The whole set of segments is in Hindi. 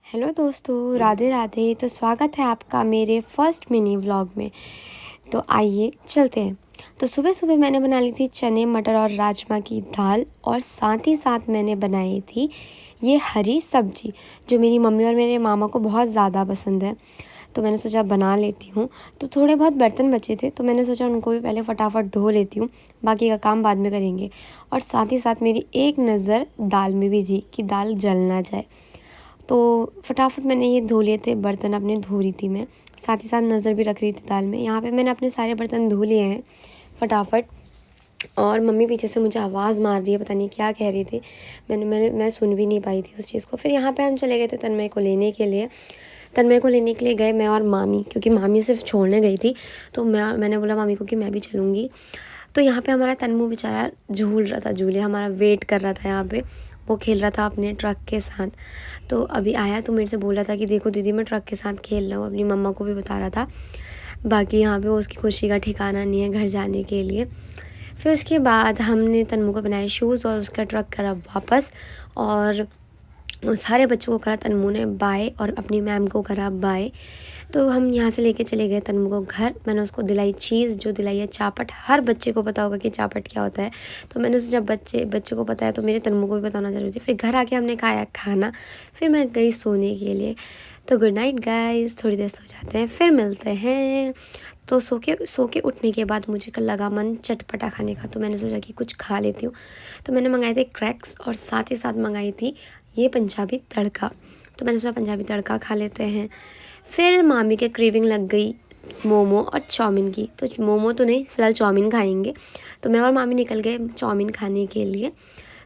हेलो दोस्तों, राधे राधे। तो स्वागत है आपका मेरे फर्स्ट मिनी व्लॉग में। तो आइए चलते हैं। तो सुबह सुबह मैंने बना ली थी चने मटर और राजमा की दाल, और साथ ही साथ मैंने बनाई थी ये हरी सब्जी जो मेरी मम्मी और मेरे मामा को बहुत ज़्यादा पसंद है। तो मैंने सोचा बना लेती हूँ। तो थोड़े बहुत बर्तन बचे थे तो मैंने सोचा उनको भी पहले फटाफट धो लेती हूँ, बाकी का काम बाद में करेंगे। और साथ ही साथ मेरी एक नज़र दाल में भी थी कि दाल जल ना जाए। तो फटाफट मैंने ये धो लिए थे बर्तन, अपने धो रही थी मैं, साथ ही साथ नज़र भी रख रही थी दाल में। यहाँ पे मैंने अपने सारे बर्तन धो लिए हैं फटाफट। और मम्मी पीछे से मुझे आवाज़ मार रही है, पता नहीं क्या कह रही थी। मैं सुन भी नहीं पाई थी उस चीज़ को। फिर यहाँ पे हम चले गए थे तन्मय को लेने के लिए। तन्मय को लेने के लिए गए मैं और मामी, क्योंकि मामी सिर्फ छोड़ने गई थी। तो मैंने बोला मामी को कि मैं भी चलूँगी। तो यहाँ पे हमारा तन्मू बेचारा झूल रहा था, झूले हमारा वेट कर रहा था। यहाँ पे वो खेल रहा था अपने ट्रक के साथ। तो अभी आया तो मेरे से बोल रहा था कि देखो दीदी मैं ट्रक के साथ खेल रहा हूँ, अपनी मम्मा को भी बता रहा था। बाकी यहाँ पे उसकी खुशी का ठिकाना नहीं है घर जाने के लिए। फिर उसके बाद हमने तन्मू को बनाए शूज़ और उसका ट्रक करा वापस, और सारे बच्चों को करा तन्मू ने बाय, और अपनी मैम को करा बाय। तो हम यहाँ से लेके चले गए तन्मू को घर। मैंने उसको दिलाई चीज़, जो दिलाई है चापट। हर बच्चे को पता होगा कि चापट क्या होता है। तो मैंने सोचा जब बच्चे को पता है तो मेरे तन्मू को भी पता होना जरूरी है। फिर घर आके हमने खाया खाना, फिर मैं गई सोने के लिए। तो गुड नाइट गाइस, थोड़ी देर सो जाते हैं फिर मिलते हैं। तो सो के उठने के बाद मुझे कल लगा मन चटपटा खाने का, तो मैंने सोचा कि कुछ खा लेती हूँ। तो मैंने मंगाए थे क्रैक्स, और साथ ही साथ मंगाई थी ये पंजाबी तड़का। तो मैंने सोचा पंजाबी तड़का खा लेते हैं। फिर मामी के क्रेविंग लग गई मोमो और चाउमीन की। तो मोमो तो नहीं, फ़िलहाल चाउमीन खाएंगे। तो मैं और मामी निकल गए चाउमीन खाने के लिए।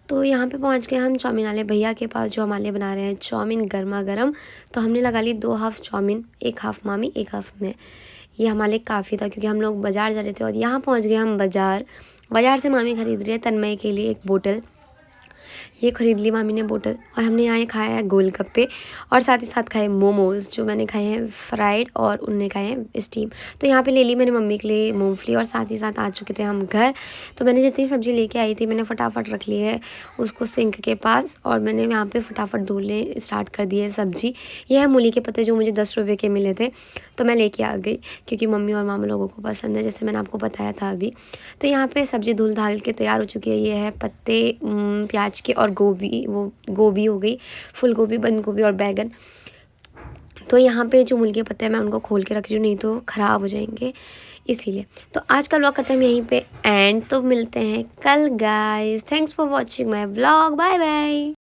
तो यहाँ पे पहुँच गए हम चाउमीन वाले भैया के पास, जो हमारे लिए बना रहे हैं चाउमीन गर्मा गर्म। तो हमने लगा ली 2 हाफ़ चाउमीन, 1 हाफ़ मामी 1 हाफ़ मैं। ये हमारे लिए काफ़ी था क्योंकि हम लोग बाज़ार जा रहे थे। और यहाँ पहुँच गए हम बाज़ार से मामी ख़रीद रही है तन्मय के लिए एक बोतल। ये ख़रीद ली मामी ने बोतल। और हमने यहाँ खाया है गोलगप्पे, और साथ ही साथ खाए मोमोज़, जो मैंने खाए हैं फ्राइड और उनने खाए हैं स्टीम। तो यहाँ पे ले ली मैंने मम्मी के लिए मूंगफली, और साथ ही साथ आ चुके थे हम घर। तो मैंने जितनी सब्ज़ी लेके आई थी मैंने फटाफट रख ली है उसको सिंक के पास, और मैंने यहाँ पे फटाफट धुलने स्टार्ट कर दी है सब्ज़ी। यह है मूली के पत्ते जो मुझे 10 रुपये के मिले थे, तो मैं लेके आ गई क्योंकि मम्मी और मामा लोगों को पसंद है, जैसे मैंने आपको बताया था अभी। तो यहाँ पे सब्ज़ी धुल धाल के तैयार हो चुकी है। ये है पत्ते प्याज के, और गोभी, वो गोभी हो गई, फूल गोभी, बंद गोभी और बैगन। तो यहाँ पे जो मूली के पत्ते हैं मैं उनको खोल के रख रही हूँ, नहीं तो ख़राब हो जाएंगे, इसीलिए। तो आज का व्लॉग करते हैं हम यहीं पे एंड। तो मिलते हैं कल guys. Thanks for watching my vlog. Bye bye.